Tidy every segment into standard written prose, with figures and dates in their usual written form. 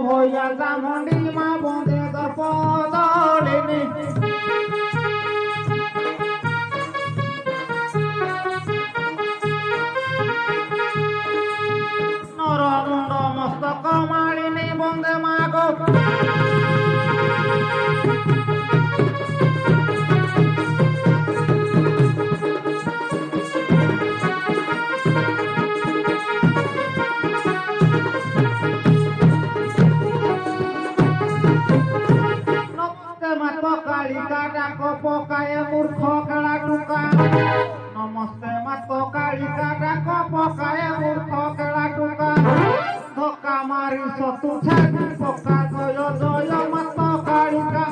হইয়া চামুন্ডি মা বন্দে দর্পদলিনী নরমুণ্ড মস্তক মালিনী বন্দে মা গো কালিকা ডাক পকায় মূর্খ খেলা টুকা নমস্তে মাত কালিকা ডাক পকায় মূর্খ খেলা টুকা ধক্কা মারি সতু ছাড়ি পকা জয় জয় মাত কালিকা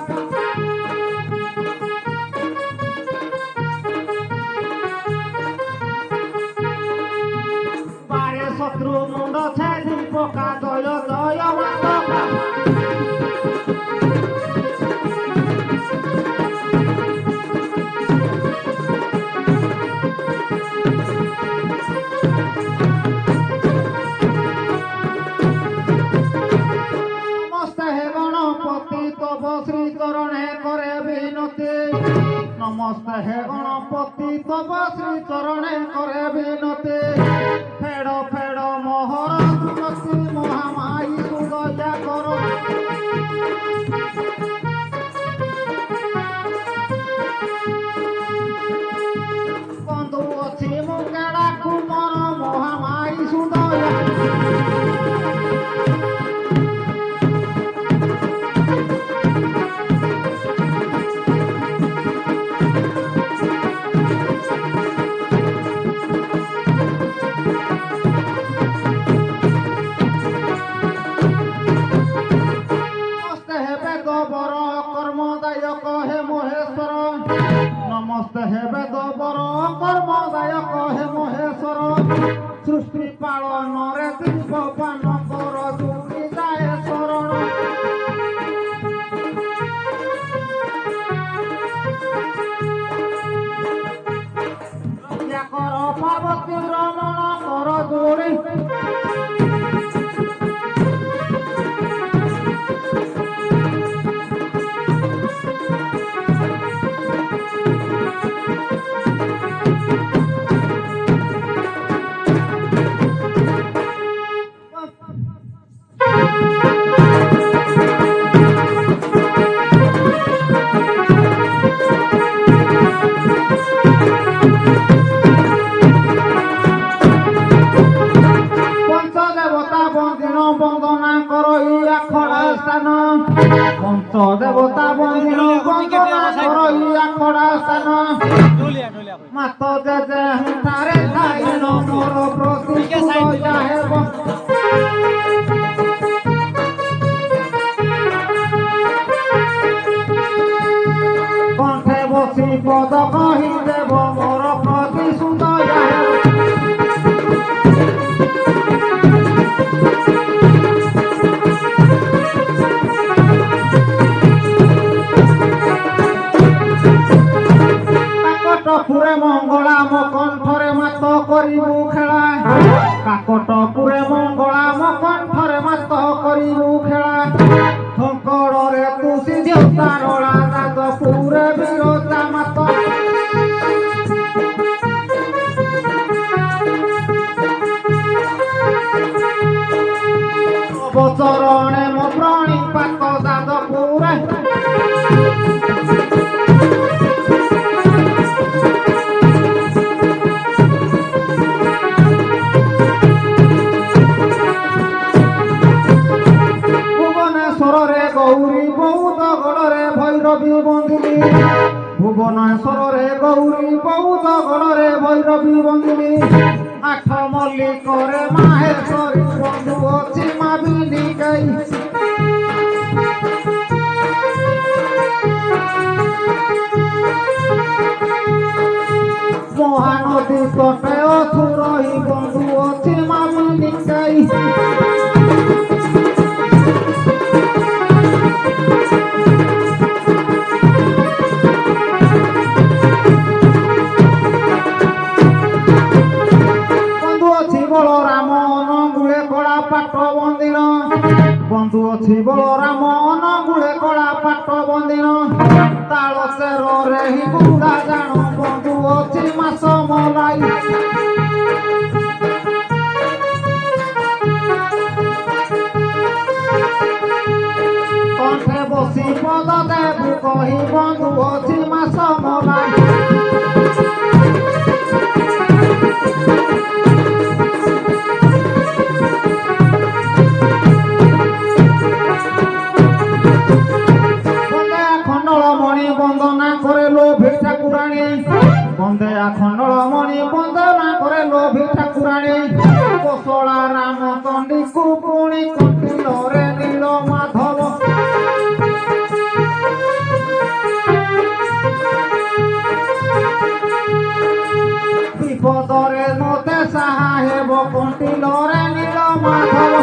বারে শত্রু মুন্ড ছাড়ি পকা জয় জয় মাত নমস্তে হে গণপতি তব শ্রী চরণে করে বিনতি ফেড় ফেড় মোহর তুলসী মহামাই সুদয়া কর বন্ধু অছি মুখে ডাকু মন মহামাই সুদয়া নমস্তে হে বেদ বর কর্মদায়ক হে মহেশ্বর সৃষ্টি পালনরে দীপ পান কর যুক্তি যায় শরণ রক্ষা কর পার্বতী রমণ কর দূরে বন্দনা কর ইয়া খড়া স্থান পঞ্চ দেবতা বন্দিন বন্দনা কর ইয়া খড়া স্থান মাত জে তারে খাই নমর প্রতিষ্ঠিত যাহে কণ্ঠে বসি পদ কহি দেব মোর প্রতি সুন্দর যাহে পুরে মঙ্গলা মো কণ্ঠরে মাত করিবু খেলা কাকটপুরে মঙ্গলা মো কণ্ঠরে মাত করিবু খেলা শঙ্করে তুষি দেবতা রলা যাদপুরে বিরজা মাত অবচরণে মো প্রণী পাক যাদপুরে ভুবনেশ্বরে গৌরী বৌদ্ধ গড়রে ভৈরবী বন্দিনী আঠ মল্লিকরে মাহেশ্বরী বন্ধু অছি মাবিনী গাই মহানদী তটে অসুরই বন্ধু অছি মাবিনী গাই বন্ধু ଅଛି ବଳରାମ ଅନୁଗୁଳେ କଳା ପାଟ ବନ୍ଦିନ ତାଳ ଚେରରେ ହିଁ ବୁଢା ଜାଣ ବନ୍ଧୁ ଅଛି ମାସ ମଲାଇ କଣ୍ଠେ ବସି ପଦ ଦେବୁ କହି ବନ୍ଧୁ ଅଛି ମାସ ମଲାଇ বন্দনা করে লোভী ঠাকুরানী বন্দেয়া খণ্ডলমণি বন্দনা করে লোভী ঠাকুরানী কোশলা রাম চণ্ডীକୁ পুଣି କଣ୍ଟିଲରେ ନୀଳ ମାଧବ ବିପଦରେ ମୋତେ ସାହା ହେବ କଣ୍ଟିଲରେ ନୀଳ ମାଧବ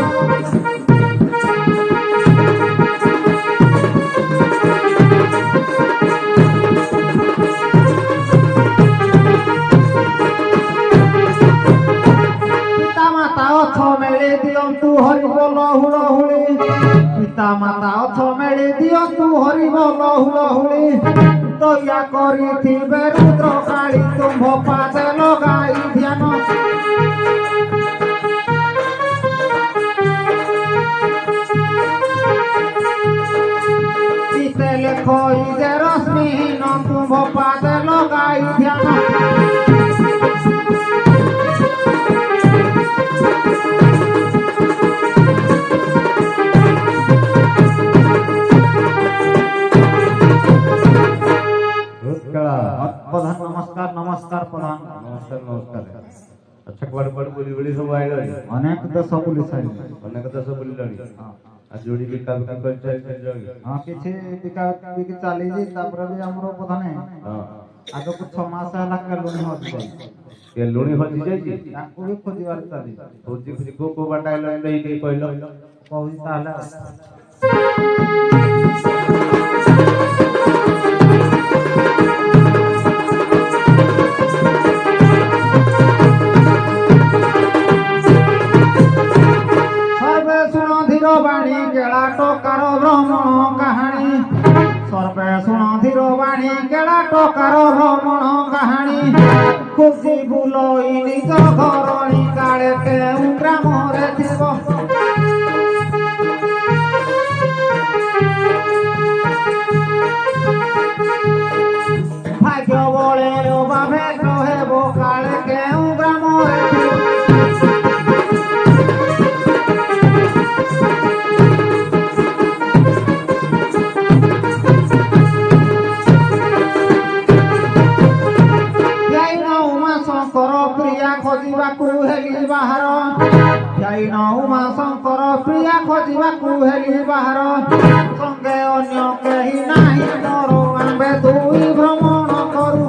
পিতা মাতা অথ মেলি দিয়ন্তু হরিব লহুলহুলি দয়া করিথিবে রুদ্র কালী তুম্ভ পাদে লগাই ধ্যান চিতে লেখই যে রশ্মিহীন তুম্ভ পাদে লগাই ধ্যান प्रधान नमस्कार नमस्कार प्रधान नमस्कार नमस्कार अच्छा कुआडे कुआडे बुली बुली सब आइलो अनेक देश बुली साइल अनेक देश बुलिलणी आ जोडी बिका बिका कर चल चल हां किछि बिका बिकी चाली जी तापर भी हमरो प्रधान हां आगो कुछ 6 मास हला के लुणी होत जाई के लुणी होत जाई जी ताको भी खोजिवार चाली खोजी खोजी को बाटा आइलो एई के कहलो कहू ताला বাণী কেলা টকার ভ্রমণ কাহানী সর্বে শুণ ধীর বাণী কেলা টকার ভ্রমণ কাহানী খুশি বুলই নিজ ঘরণী কালে কেউ গ্রামরে থিব ভাগ্য বলে বা ভেট হেব কালে কেউ গ্রামরে থিব खोजिबाकू हेली बाहर जाइन उमा शंकर प्रिया खोजिबाकू हेली बाहर संगे अन्य केही नाही मोर आंबे दुई भ्रमण करू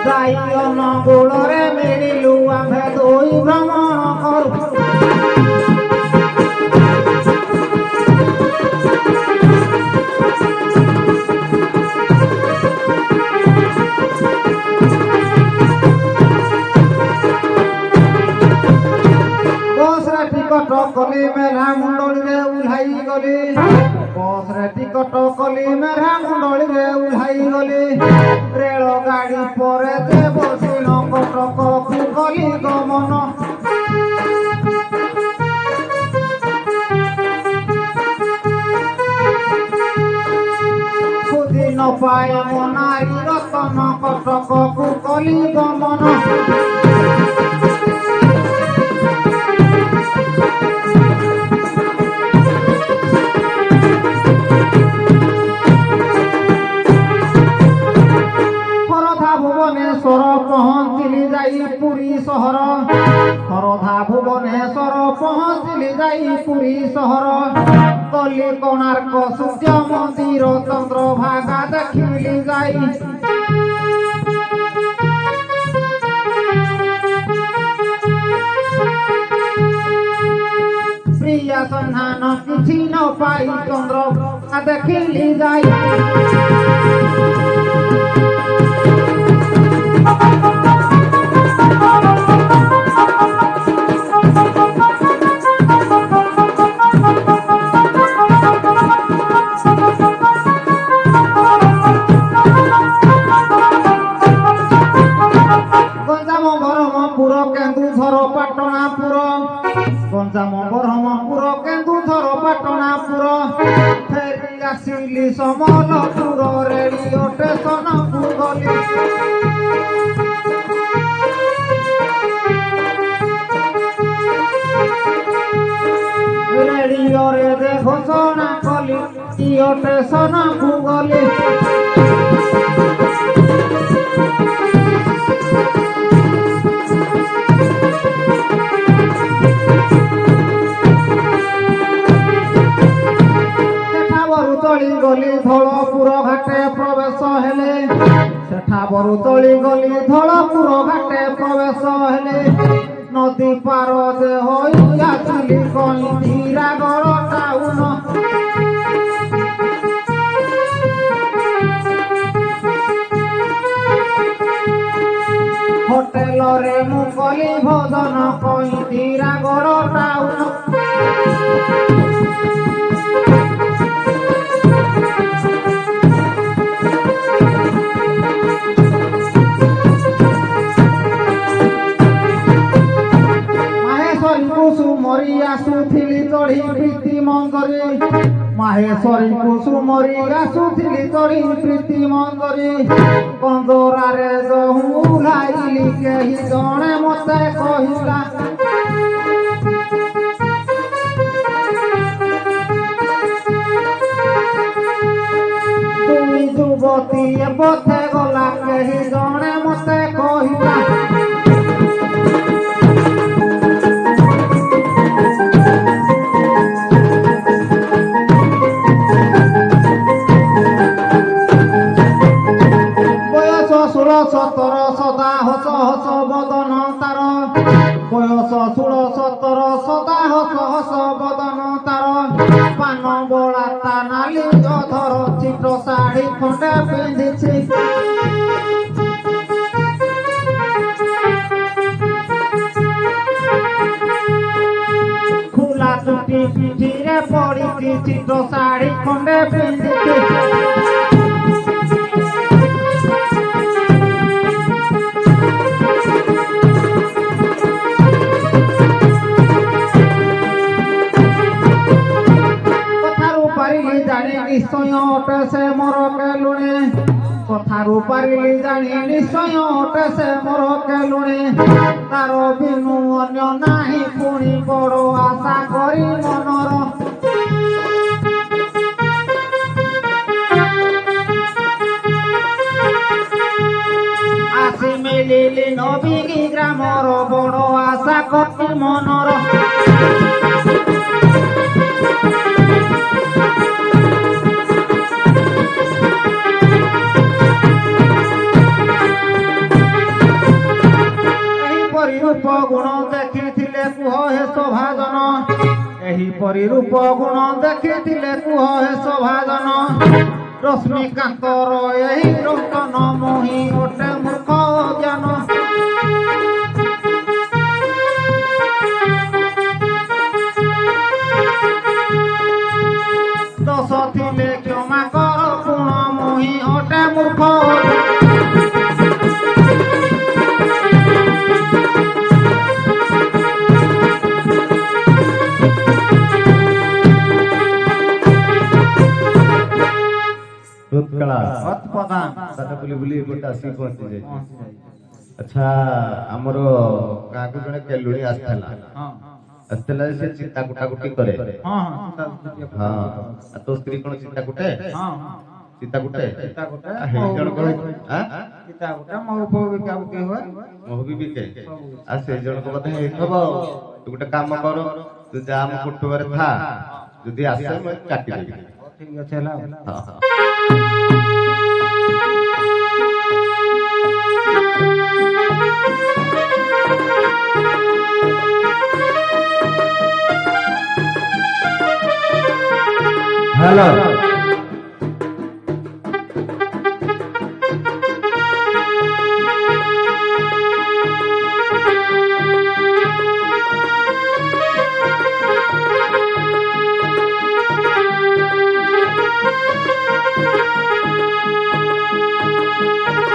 जाई अनुगुଳରେ मिलिलु आंबे दुई भ्रमण करू कली मेरा मुंडली रे उल्हाई गली बस रे टिकट कली मेरा मुंडली रे उल्हाई गली रेल गाड़ी परे जे बसिन कटक कु कली गमन खुदी न पाए मो नारी रतन कटक कु कली गमन पहुँचली जाई पुरी सहर खरधा भुवनेश्वर पहुँचली जाई पुरी सहर कली कोणार्क सूर्य मंदिर चंद्रभागा देखिली जाई प्रिया सन्धान किछि न पाई चंद्रभागा देखिली जाई ବରହମପୁର କେନ୍ଦୁଝର ପାଟଣାପୁର ଗଞ୍ଜାମ ବରହମପୁର କେନ୍ଦୁଝର ପାଟଣାପୁର ଫେରି ଆସିଲି ସମଲପୁର ରେଡ଼ିଓ ଷ୍ଟେସନକୁ ଗଲି ରେଡ଼ିଓରେ ଯେ ଘୋଷଣା କଲି ରେଡ଼ିଓ ଷ୍ଟେସନକୁ ଗଲି ଗଲି ଧଳପୁର ଘାଟେ ପ୍ରବେଶ ହେଲେ ସେଠା ବରୁ ତଳି ଗଲି ଧଳପୁର ଘାଟେ ପ୍ରବେଶ ହେଲେ ନଦୀ ପାର ଦେ ହୋଇ ଆସିଲି କଇଁତିରାଗଡ଼ ଟାଉନ ହୋଟେଲରେ ମୁଁ କଲି ଭୋଜନ କଇଁତିରାଗଡ଼ ଟାଉନ କୁସୁମରି ଆସୁଥିଲି ଚଢ଼ି ପ୍ରୀତି ମନ୍ଦରେ ମାହେଶ୍ୱରୀ କୁସୁମରି ଆସୁଥିଲି ଚଢ଼ି ପ୍ରୀତି ମନ୍ଦରେ କନ୍ଦରାରେ ଓହ୍ଲାଇଲି କେହି ଜଣେ ମୋତେ କହିଲା ତୁମି ଯୁବତୀ ପଥେ ଗଲା କେହି ଜଣେ ମୋତେ କହିଲା ସତର ସଦା ହସ ହସ ବଦନ ତାର ବୟସ 16-17 ସଦା ହସ ହସ ବଦନ ତାର ପାନ ବଳା ତା ନାଲି ଅଧର ଚିଟ ଶାଢ଼ୀ ଖଣ୍ଡେ ପିନ୍ଧିଛି ଖୋଲା ଚୁଟି ପିଠିରେ ପଡ଼ିଛି ଚିଟ ଶାଢ଼ୀ ଖଣ୍ଡେ ପିନ୍ଧିଛି নিশ্চয় অটে সে মোর কেলুণে কথারু পারিলি জানি নিশ্চয় অটে সে মোর কেলুণে তার বিনু অন্য নাহি পুଣି বড় আশা করি মনর আসি মিলিলি নবীগি গ্রামর বড় আশা করি মনর রূপ গুণ দেখিলে কুহ হে শোভাজন এহিপরি রূপ গুণ দেখিলে কুহ হে শোভাজন রশ্মিকান্তর এই রতন মোহি ওটে মূর্খ জ্ঞান দোষ থিলে ক্ষমা কর গুণ মোহি ওটে মূর্খ अच्छा आमर गाँ को जड़े केलुणी आसला से चिता कुटा कुटी करे तो स्त्री कौन चिता कुटे चिता कुटे जन को चिता कुटा महबूब बिका बिके हुए महबूब बिके आ से जन को बोधे हेथबो तू गोटे काम कर तू जा हम कुटुबारे था जदी आसे मैं काटी देबी ठीक है चला हेलो